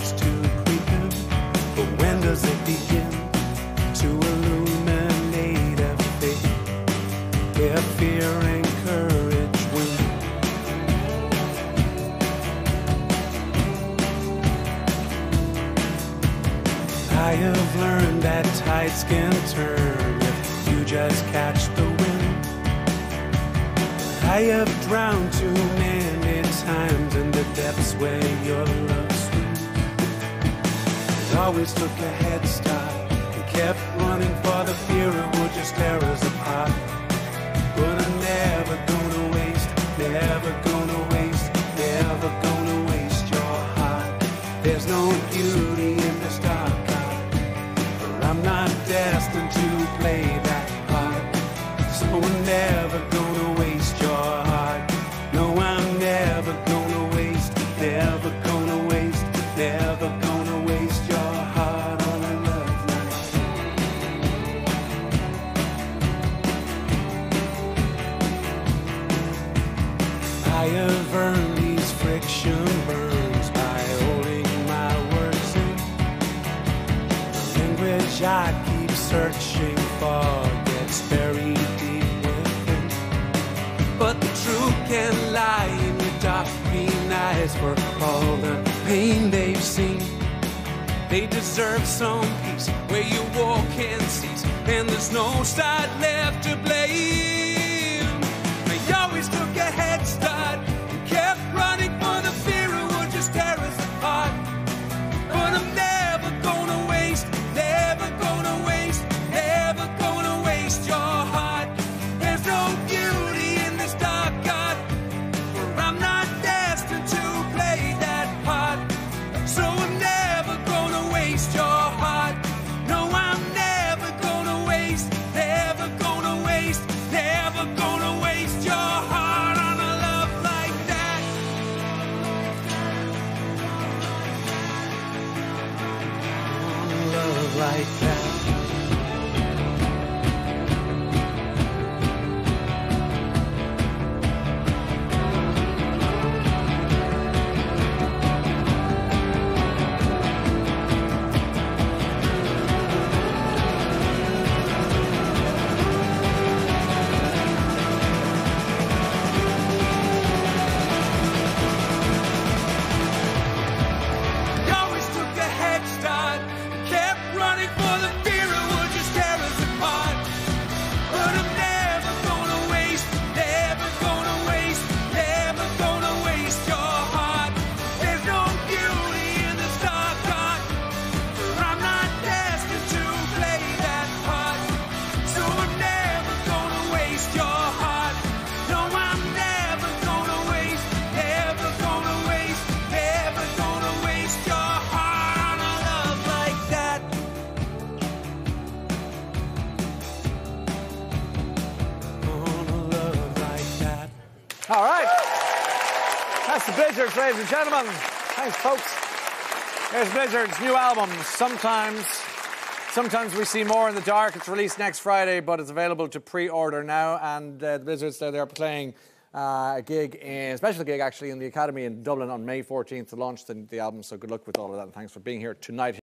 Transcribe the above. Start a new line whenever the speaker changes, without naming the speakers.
starts to creep, but when does it begin to illuminate a fate where fear and courage win? I have learned that tides can turn if you just catch the wind. I have drowned too many times in the depths where your love swims. I always took a head start and kept running for the fear it would just tear us apart. But I'm never gonna waste, never gonna waste, never gonna waste your heart. There's no beauty in this dark art, for I'm not destined to play that part. So I'm never gonna waste your heart. No, I'm never gonna waste, never gonna waste, never gonna waste your heart on a love like I have earned these friction burns by holding my words in. The language I keep searching for gets buried deep within. But the truth can lie in your dark green eyes. For all the pain they've seen, they deserve some peace where your war can cease and there's no side left to blame. They always took a head start and kept running for the fear it would just tear us apart. But I'm never gonna waste, never gonna waste, never gonna waste your heart. There's no beauty in this dark art, for I'm not destined to play that part. So I'm never gonna waste your heart. No, I'm never gonna waste, never gonna waste, never gonna waste your heart on a love like that. On a love like that. Always took a head start, kept running for the fear it would just tear us apart. But I'm never gonna waste, never gonna waste, never gonna waste your heart. There's no beauty in this dark art, for I'm not destined to play that part. So I'm never gonna waste your heart. No, I'm never gonna waste, never gonna waste, never gonna waste your heart on a love like that. On a love like that.
All right. That's the Blizzards, ladies and gentlemen. Thanks, folks. Here's Blizzard's new album, Sometimes. Sometimes We See More in the Dark. It's released next Friday, but it's available to pre-order now. And the Blizzards, they're playing a gig, a special gig actually, in the Academy in Dublin on May 14th to launch the album. So good luck with all of that. And thanks for being here tonight.